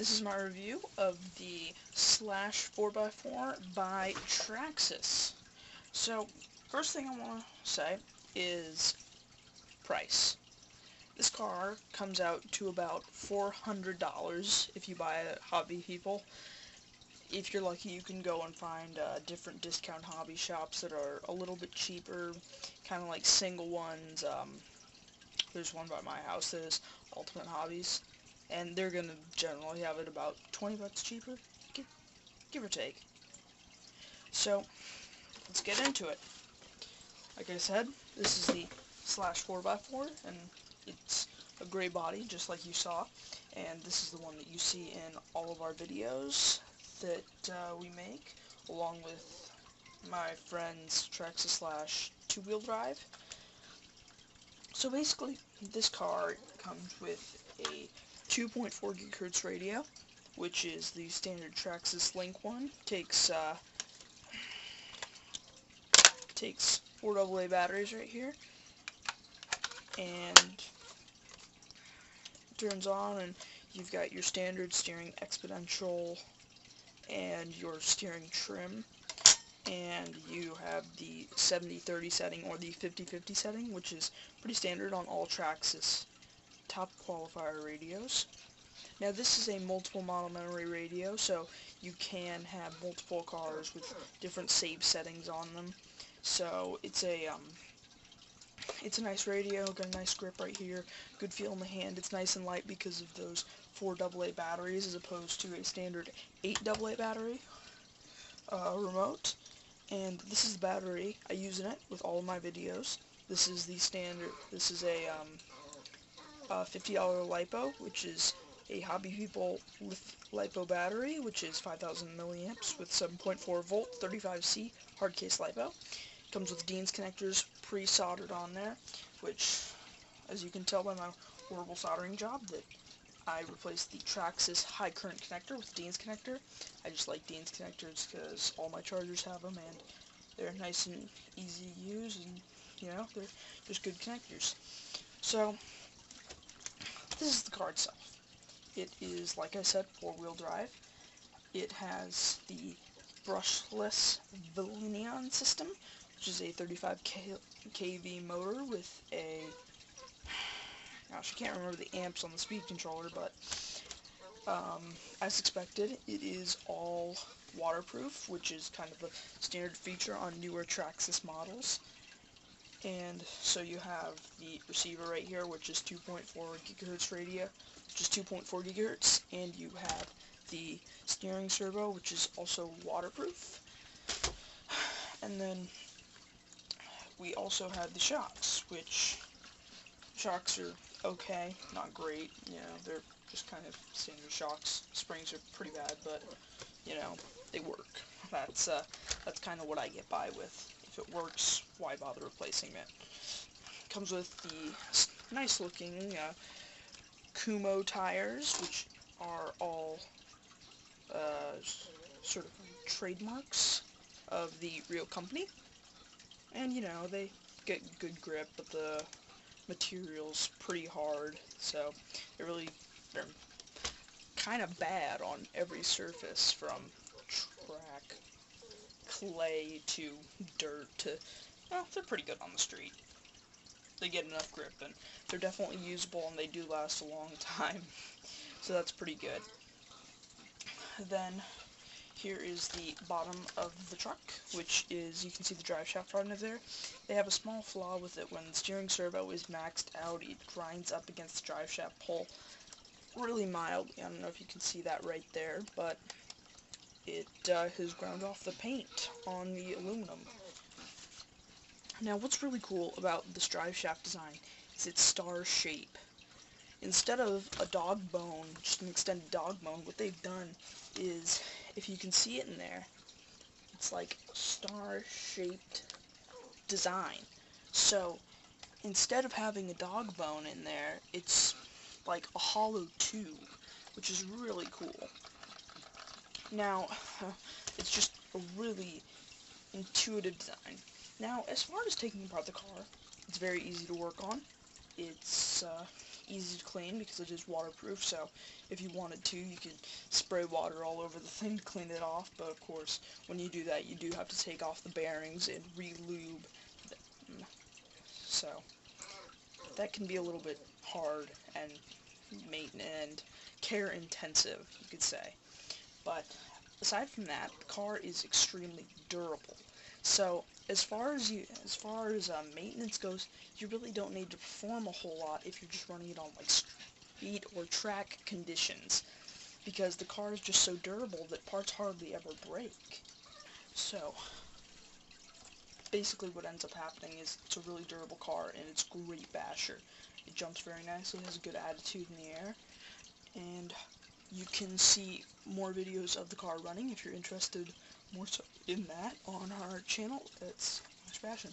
This is my review of the Slash 4x4 by Traxxas. So, first thing I want to say is price. This car comes out to about $400 if you buy it at Hobby People. If you're lucky, you can go and find different discount hobby shops that are a little bit cheaper, kind of like single ones. There's one by my house that is Ultimate Hobbies, and they're gonna generally have it about 20 bucks cheaper, give or take. So, let's get into it. Like I said, this is the Slash 4x4, and it's a gray body, just like you saw, and this is the one that you see in all of our videos that we make, along with my friend's Traxxas Slash 2-wheel drive. So basically, this car comes with a 2.4 GHz radio, which is the standard Traxxas Link one. Takes 4 AA batteries right here, and turns on, and you've got your standard steering exponential and your steering trim, and you have the 70-30 setting or the 50-50 setting, which is pretty standard on all Traxxas top qualifier radios. Now this is a multiple model memory radio, so you can have multiple cars with different save settings on them. So it's a nice radio, got a nice grip right here, good feel in the hand. It's nice and light because of those 4 AA batteries as opposed to a standard 8 AA battery remote. And this is the battery I use in it with all of my videos. This is the standard, this is a $50 LiPo, which is a Hobby People LiPo battery, which is 5,000 milliamps with 7.4 volt 35C hard case LiPo. Comes with Dean's connectors pre-soldered on there, which, as you can tell by my horrible soldering job, that I replaced the Traxxas high current connector with Dean's connector. I just like Dean's connectors because all my chargers have them, and they're nice and easy to use, and you know, they're just good connectors. So, this is the car itself. It is, like I said, 4-wheel drive. It has the brushless Velineon system, which is a 35 kV motor with a, gosh, I can't remember the amps on the speed controller, but as expected, it is all waterproof, which is kind of a standard feature on newer Traxxas models. And so you have the receiver right here, which is 2.4 GHz radio, which is 2.4 GHz, and you have the steering servo, which is also waterproof. And then we also have the shocks, which shocks are okay, not great, you know, they're just kind of standard shocks. Springs are pretty bad, but, you know, they work. That's kind of what I get by with. If it works, why bother replacing it? Comes with the nice looking Kumo tires, which are all sort of trademarks of the real company. And you know, they get good grip, but the material's pretty hard, so they're kind of bad on every surface, from track, clay, to dirt, to, well, they're pretty good on the street. They get enough grip, and they're definitely usable, and they do last a long time, so that's pretty good. Then, here is the bottom of the truck, which is, you can see the drive shaft right under there. They have a small flaw with it. When the steering servo is maxed out, it grinds up against the drive shaft pole really mildly. I don't know if you can see that right there, but it has ground off the paint on the aluminum. Now, what's really cool about this drive shaft design is its star shape. Instead of a dog bone, just an extended dog bone, what they've done is, if you can see it in there, it's like a star-shaped design. So, instead of having a dog bone in there, it's like a hollow tube, which is really cool. Now, it's just a really intuitive design. Now, as far as taking apart the car, it's very easy to work on. It's easy to clean because it is waterproof, so if you wanted to, you could spray water all over the thing to clean it off, but of course, when you do that, you do have to take off the bearings and re-lube them. So, that can be a little bit hard and maintenance and care intensive, you could say. But aside from that, the car is extremely durable. So as far as maintenance goes, you really don't need to perform a whole lot if you're just running it on like street or track conditions, because the car is just so durable that parts hardly ever break. So basically what ends up happening is it's a really durable car and it's a great basher. It jumps very nicely, has a good attitude in the air, and you can see more videos of the car running if you're interested more so in that on our channel. It's Fashion.